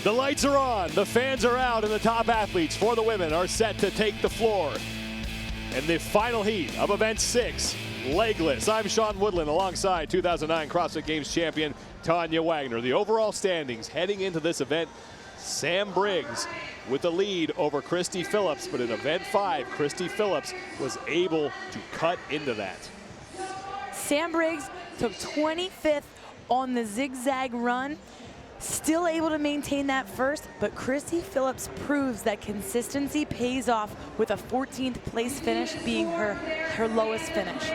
The lights are on, the fans are out, and the top athletes for the women are set to take the floor. In the final heat of event 6, Legless. I'm Sean Woodland alongside 2009 CrossFit Games champion Tanya Wagner. The overall standings heading into this event, Sam Briggs with the lead over Kristi Phillips, but in event 5, Kristi Phillips was able to cut into that. Sam Briggs took 25th on the zigzag run, still able to maintain that first, but Kristi Phillips proves that consistency pays off with a 14th place finish being her lowest finish.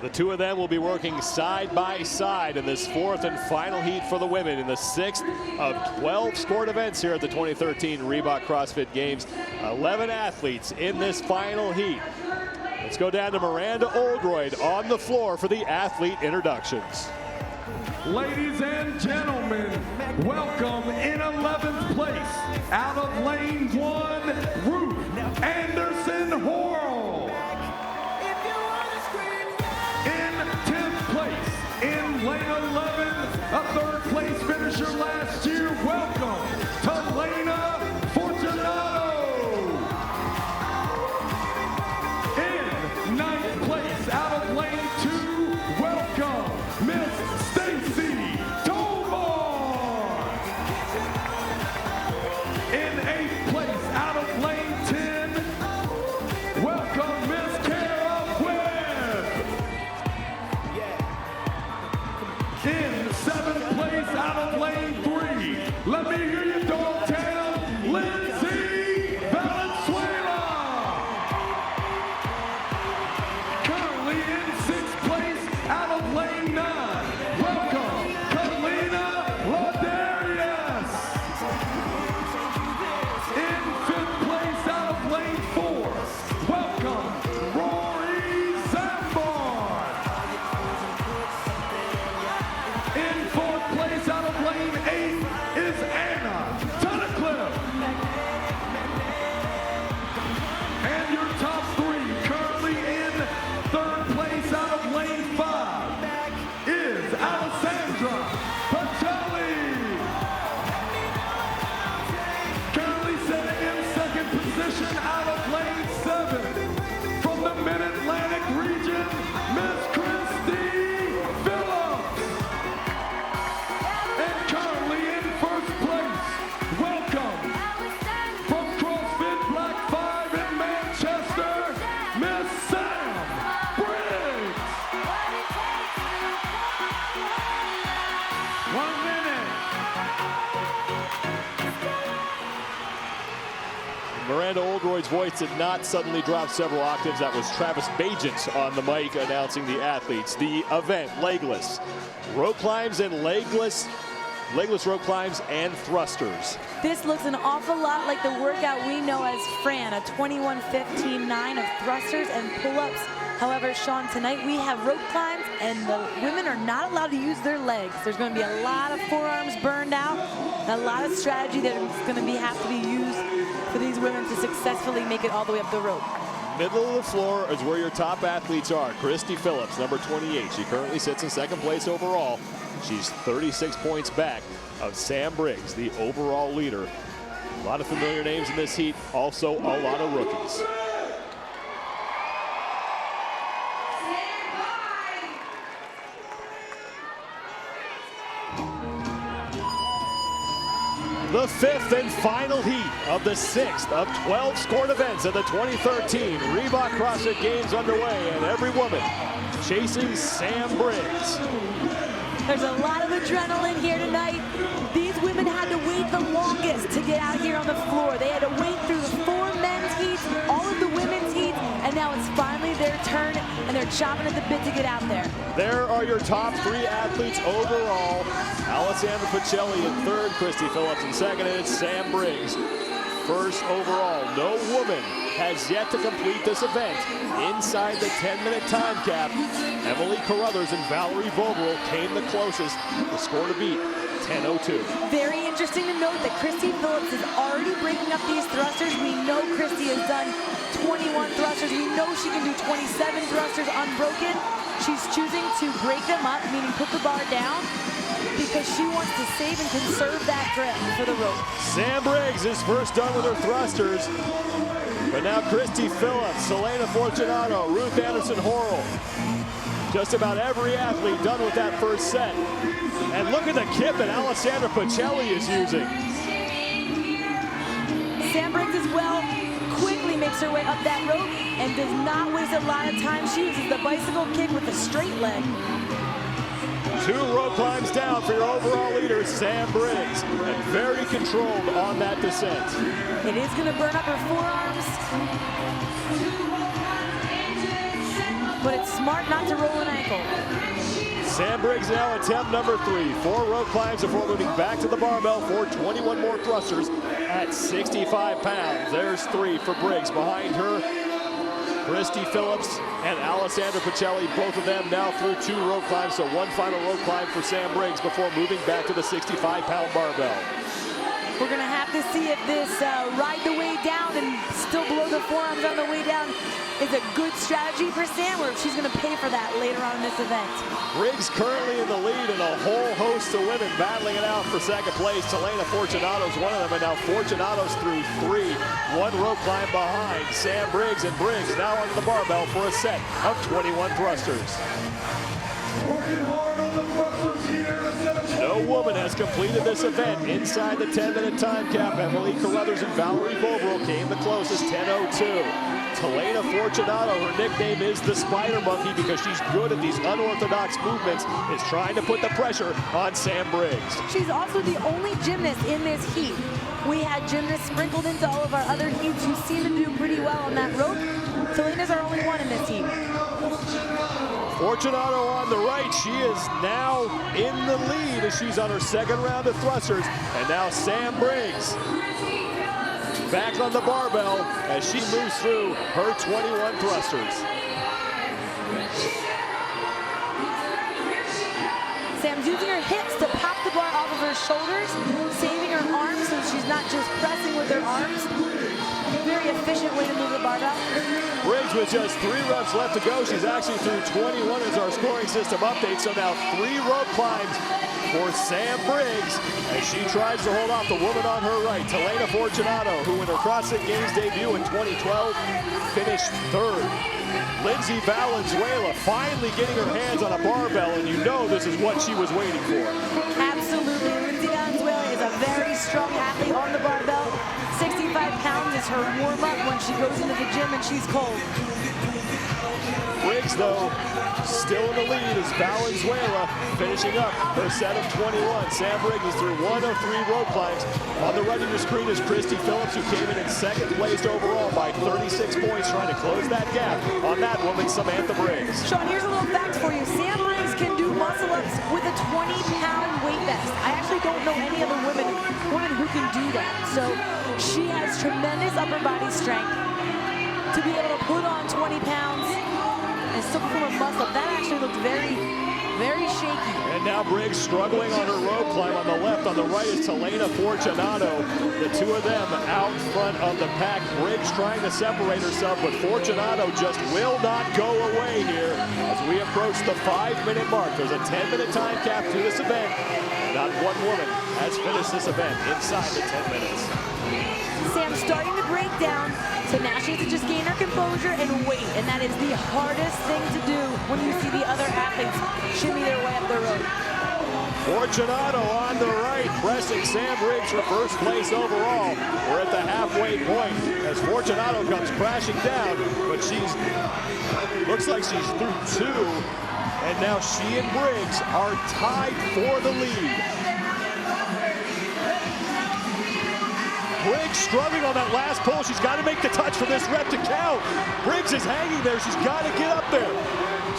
The two of them will be working side by side in this 4th and final heat for the women in the 6th of 12 scored events here at the 2013 Reebok CrossFit Games. 11 athletes in this final heat. Let's go down to Miranda Oldroyd on the floor for the athlete introductions. Ladies and gentlemen, welcome in 11th place, out of lane 1, Ruth Anderson Horrell. In 10th place, in lane 11, a 3rd place finisher last year, welcome to Elena Fortunato. In 9th place, out of lane 2, welcome Miss let me hear you, Dogtown, Lindsey Valenzuela. Currently in 6th place, out of lane 9, welcome, Elena Fortunato. In 5th place, out of lane 4, welcome, Rory Zambon. In 4th place, out of lane 8, is Anna Tunnicliffe. And your top 3 currently in 3rd place out of lane 5 is Alessandra Pacelli. Currently sitting in 2nd position out of lane 7 from the Mid-Atlantic region, Miss Kristi Phillips. And currently in 1st place, welcome from CrossFit Black 5 in Manchester, Miss Sam Briggs. 1 minute. Miranda Oldroyd's voice did not suddenly drop several octaves. That was Travis Bagent on the mic announcing the athletes. The event, Legless, rope climbs and legless rope climbs and thrusters. This looks an awful lot like the workout we know as Fran, a 21-15-9 of thrusters and pull-ups. However, Sean, tonight we have rope climbs and the women are not allowed to use their legs. There's going to be a lot of forearms burned out, a lot of strategy that's going to have to be used for these women to successfully make it all the way up the rope. Middle of the floor is where your top athletes are. Kristi Phillips, number 28. She currently sits in 2nd place overall. She's 36 points back of Sam Briggs, the overall leader. A lot of familiar names in this heat, also a lot of rookies. The 5th and final heat of the 6th of 12 scored events at the 2013 Reebok CrossFit Games underway, and every woman chasing Sam Briggs. There's a lot of adrenaline here tonight. These women had to wait the longest to get out here on the floor. They had to wait through the 4 men's heats, all of the women's heats, and now it's finally their turn, and they're chopping at the bit to get out there. There are your top 3 athletes overall. Alessandra Pacelli in 3rd, Kristi Phillips in 2nd, and it's Sam Briggs 1st overall. No woman has yet to complete this event inside the 10-minute time cap. Emily Carruthers and Valerie Vogel came the closest. The score to beat, 10:02. Very interesting to note that Kristi Phillips is already breaking up these thrusters. We know Kristi has done 21 thrusters. We know she can do 27 thrusters unbroken. She's choosing to break them up, meaning put the bar down, because she wants to save and conserve that grip for the rope. Sam Briggs is first done with her thrusters. But now Kristie Phillips, Elena Fortunato, Ruth Anderson-Horrell. Just about every athlete done with that first set. And look at the kip that Alessandra Pacelli is using. Sam Briggs as well quickly makes her way up that rope and does not waste a lot of time. She uses the bicycle kick with a straight leg. 2 rope climbs down for your overall leader, Sam Briggs, and very controlled on that descent. It is going to burn up her forearms, but it's smart not to roll an ankle. Sam Briggs now attempt number 3. 4 rope climbs before moving back to the barbell for 21 more thrusters at 65 pounds. There's 3 for Briggs. Behind her, Kristi Phillips and Alessandra Pacelli, both of them now through 2 rope climbs, so 1 final rope climb for Sam Briggs before moving back to the 65-pound barbell. We're going to have to see if this ride the way down and still blow the forearms on the way down is a good strategy for Sam, or if she's going to pay for that later on in this event. Briggs currently in the lead, and a whole host of women battling it out for second place. Elena Fortunato's one of them, and now Fortunato's through 3. 1 rope climb behind Sam Briggs, and Briggs now onto the barbell for a set of 21 thrusters. No woman has completed this event inside the 10-minute time cap. Emily Carruthers and Valerie Bovril came the closest, 10:02. Elena Fortunato, her nickname is the Spider Monkey because she's good at these unorthodox movements, is trying to put the pressure on Sam Briggs. She's also the only gymnast in this heat. We had gymnasts sprinkled into all of our other heats who seem to do pretty well on that rope. So Elena's our only one in this heat. Fortunato on the right, she is now in the lead as she's on her 2nd round of thrusters. And now Sam Briggs back on the barbell as she moves through her 21 thrusters. Sam's using her hips to pop the bar off of her shoulders, saving her arms so she's not just pressing with her arms. Very efficient way to move the barbell. Briggs with just 3 reps left to go. She's actually through 21 as our scoring system updates. So now 3 rope climbs for Sam Briggs as she tries to hold off the woman on her right, Elena Fortunato, who in her CrossFit Games debut in 2012 finished 3rd. Lindsey Valenzuela finally getting her hands on a barbell, and you know this is what she was waiting for. Absolutely. Lindsey Valenzuela is a very strong athlete on the barbell. 65 pounds is her warm-up when she goes into the gym and she's cold. Briggs, though, still in the lead as Valenzuela finishing up her set of 21. Sam Briggs is through 1 of 3 rope climbs. On the right of your screen is Kristi Phillips, who came in 2nd place overall by 36 points, trying to close that gap on that woman, Samantha Briggs. Sean, here's a little fact for you. Sam Briggs can do muscle-ups with a 20-pound weight vest. I actually don't know any other woman who can do that. So she has tremendous upper body strength to be able to put on 20 pounds and still perform a muscle-up. That actually looked very, very shaky. And now Briggs struggling on her rope climb on the left. On the right is Elena Fortunato. The 2 of them out front of the pack. Briggs trying to separate herself, but Fortunato just will not go away here as we approach the 5-minute mark. There's a 10-minute time cap to this event. Not one woman has finished this event inside the 10 minutes. Sam's starting to break down, so now she has to just gain her composure and wait, and that is the hardest thing to do when you see the other athletes shimmy their way up the road. Fortunato on the right, pressing Sam Briggs for 1st place overall. We're at the halfway point as Fortunato comes crashing down, but looks like she's through 2, and now she and Briggs are tied for the lead. Briggs struggling on that last pull. She's got to make the touch for this rep to count. Briggs is hanging there. She's got to get up there.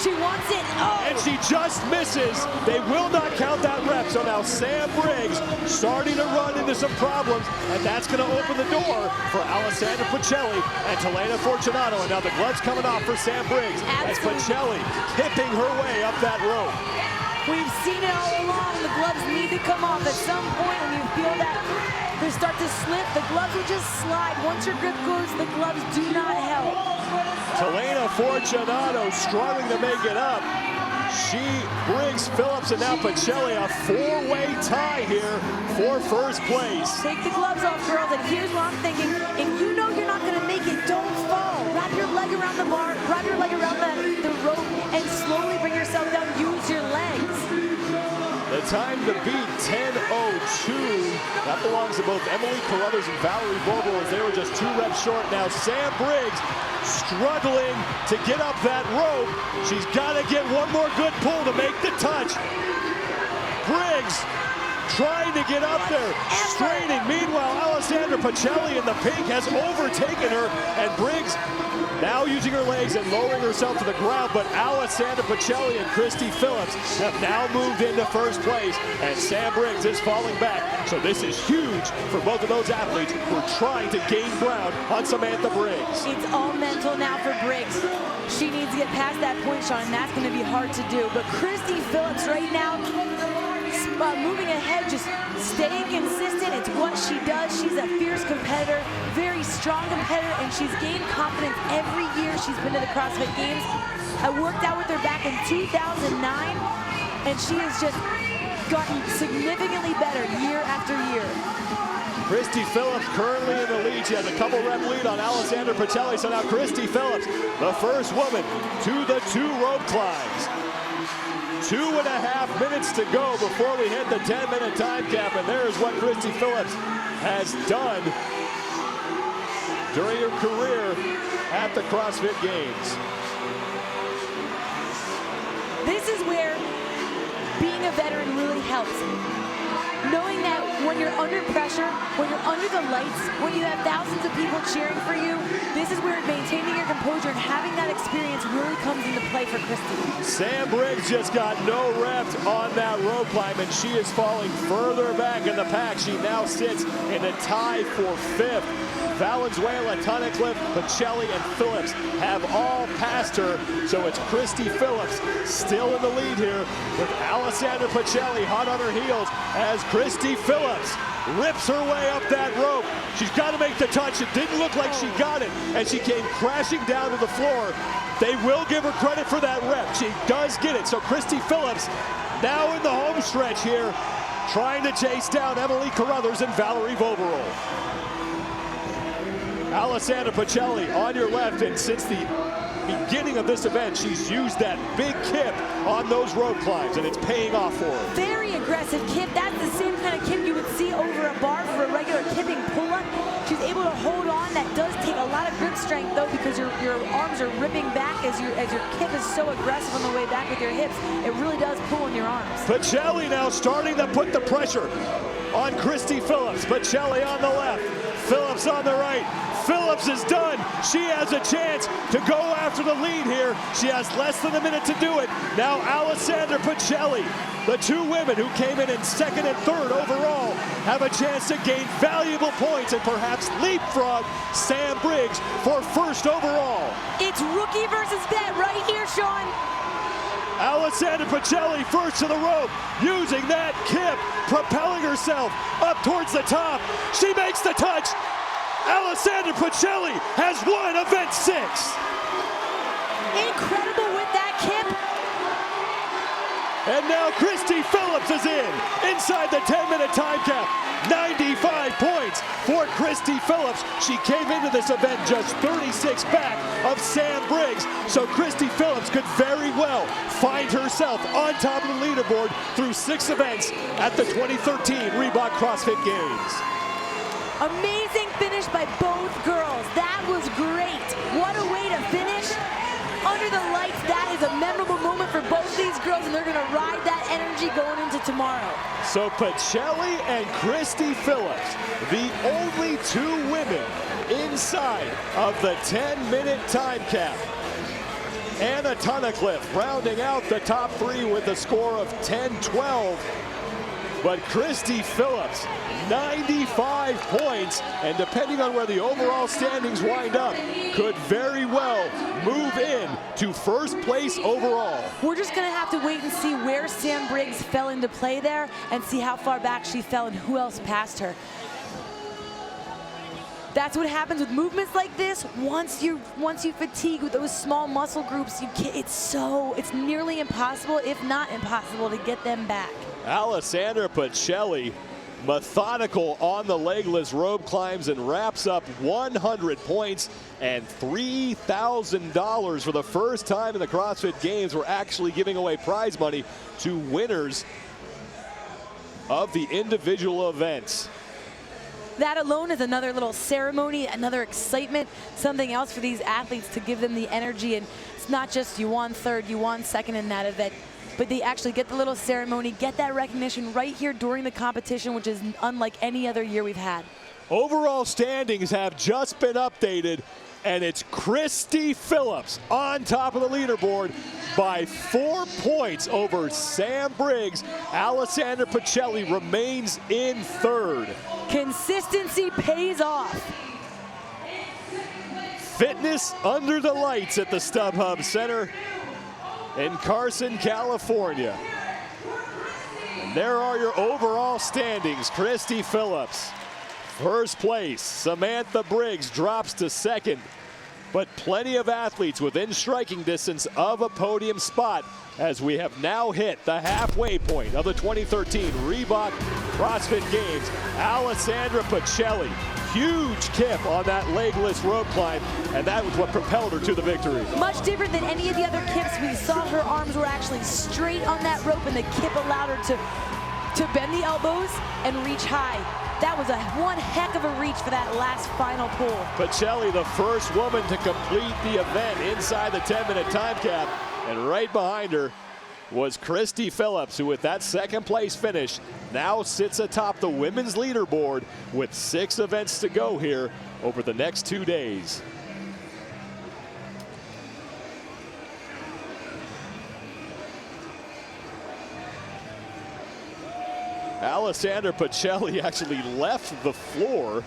She wants it. Oh! And she just misses. They will not count that rep. So now Sam Briggs starting to run into some problems, and that's going to open the door for Alessandra Pacelli and Elena Fortunato. And now the gloves coming off for Sam Briggs. Absolutely. As Pacelli tipping her way up that rope. We've seen it all along. The gloves need to come off at some point when you feel that they start to slip. The gloves will just slide. Once your grip goes, the gloves do not help. Elena Fortunato struggling to make it up. She brings Phillips and now Pacelli, a four-way tie here for first place. Take the gloves off, girls, and here's what I'm thinking. If you know you're not gonna make it, don't fall. Wrap your leg around the bar, wrap your leg around the rope, and slowly bring yourself down. Use your legs. The time to beat, 10:02. That belongs to both Emily Carruthers and Valerie Vogel, as they were just 2 reps short. Now Sam Briggs struggling to get up that rope. She's got to get one more good pull to make the touch. Briggs trying to get up there, straining. Meanwhile, Alessandra Pacelli in the pink has overtaken her, and Briggs now using her legs and lowering herself to the ground, but Alessandra Pacelli and Kristi Phillips have now moved into first place, and Sam Briggs is falling back. So this is huge for both of those athletes who are trying to gain ground on Samantha Briggs. It's all mental now for Briggs. She needs to get past that point, Sean, and that's going to be hard to do. But Kristi Phillips right now, moving ahead, just staying consistent. It's what she does. She's a fierce competitor, very strong competitor, and she's gained confidence every year she's been to the CrossFit Games. I worked out with her back in 2009, and she has just gotten significantly better year after year. Kristi Phillips currently in the lead. She has a couple rep lead on Alessandra Pacelli. So now Kristi Phillips, the first woman to the 2 rope climbs. 2.5 minutes to go before we hit the 10-minute time cap, and there's what Kristi Phillips has done during her career at the CrossFit Games. This is where being a veteran really helps. Knowing that when you're under pressure, when you're under the lights, when you have thousands of people cheering for you, this is where maintaining your composure and having that experience really comes into play for Kristi. Sam Briggs just got no reps on that rope climb, and she is falling further back in the pack. She now sits in a tie for 5th. Valenzuela, Tunnicliffe, Pacelli, and Phillips have all passed her, so it's Kristi Phillips still in the lead here with Alessandra Pacelli hot on her heels as Kristi Phillips rips her way up that rope. She's got to make the touch. It didn't look like she got it, and she came crashing down to the floor. They will give her credit for that rep. She does get it, so Kristi Phillips now in the home stretch here, trying to chase down Emily Carruthers and Valerie Vogel. Alessandra Pacelli on your left, and since the beginning of this event, she's used that big kip on those rope climbs, and it's paying off for her. Very aggressive kip. That's the same kind of kip you would see over a bar for a regular kipping pull-up. She's able to hold on. That does take a lot of grip strength, though, because your arms are ripping back as your kip is so aggressive on the way back with your hips. It really does pull in your arms. Pacelli now starting to put the pressure on Kristi Phillips. Pacelli on the left, Phillips on the right. Phillips is done. She has a chance to go after the lead here. She has less than a minute to do it. Now Alessandra Pacelli, the 2 women who came in 2nd and 3rd overall, have a chance to gain valuable points and perhaps leapfrog Sam Briggs for 1st overall. It's rookie versus vet right here, Sean. Alessandra Pacelli first to the rope, using that kip, propelling herself up towards the top. She makes the touch. Alessandra Pacelli has won event 6. Incredible with that kip. And now Kristi Phillips is inside the 10-minute time cap. 95 points for Kristi Phillips. She came into this event just 36 back of Sam Briggs, so Kristi Phillips could very well find herself on top of the leaderboard through 6 events at the 2013 Reebok CrossFit Games. Amazing finish by both girls. That was great. What a way to finish. Under the lights, that is a memorable moment for both these girls, and they're going to ride that energy going into tomorrow. So Pacelli and Kristi Phillips, the only 2 women inside of the 10-minute time cap. Anna Tunnicliffe rounding out the top 3 with a score of 10-12. But Kristi Phillips, 95 points, and depending on where the overall standings wind up, could very well move in to 1st place overall. We're just going to have to wait and see where Sam Briggs fell into play there and see how far back she fell and who else passed her. That's what happens with movements like this. Once you fatigue with those small muscle groups, it's nearly impossible, if not impossible, to get them back. Alessandra Pacelli, methodical on the legless rope climbs and wraps up 100 points and $3,000 for the first time in the CrossFit Games. We're actually giving away prize money to winners of the individual events. That alone is another little ceremony, another excitement, something else for these athletes to give them the energy. And it's not just you won third, you won second in that event, but they actually get the little ceremony, get that recognition right here during the competition, which is unlike any other year we've had. Overall standings have just been updated, and it's Kristi Phillips on top of the leaderboard by 4 points over Sam Briggs. Alessandra Pacelli remains in third. Consistency pays off. Fitness under the lights at the StubHub Center in Carson, California. And there are your overall standings. Kristi Phillips, first place. Samantha Briggs drops to second. But plenty of athletes within striking distance of a podium spot as we have now hit the halfway point of the 2013 Reebok CrossFit Games. Alessandra Pacelli, huge kip on that legless rope climb, and that was what propelled her to the victory. Much different than any of the other kips. We saw her arms were actually straight on that rope, and the kip allowed her to bend the elbows and reach high. That was one heck of a reach for that last final pull. Pacelli, the first woman to complete the event inside the 10-minute time cap. And right behind her was Kristi Phillips, who with that second place finish now sits atop the women's leaderboard with 6 events to go here over the next 2 days. Alessandra Pacelli actually left the floor,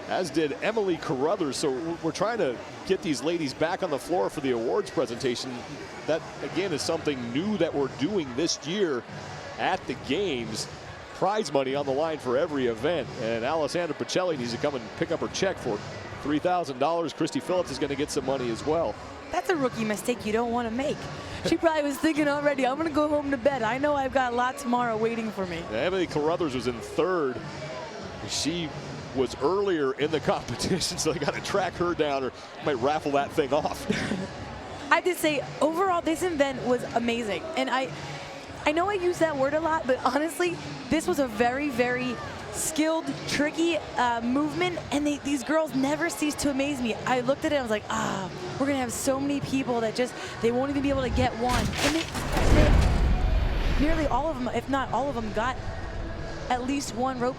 as did Emily Carruthers. So we're trying to get these ladies back on the floor for the awards presentation. That, again, is something new that we're doing this year at the Games. Prize money on the line for every event. And Alessandra Pacelli needs to come and pick up her check for $3,000. Kristi Phillips is going to get some money as well. That's a rookie mistake you don't want to make. She probably was thinking already, I'm going to go home to bed. I know I've got a lot tomorrow waiting for me. Emily Carruthers was in third. She was earlier in the competition, so they got to track her down or might raffle that thing off. I have to say, overall, this event was amazing. And I know I use that word a lot, but honestly, this was a very, very skilled, tricky movement, and these girls never cease to amaze me. I looked at it and I was like, we're going to have so many people that they won't even be able to get one. And nearly all of them, if not all of them, got at least one rope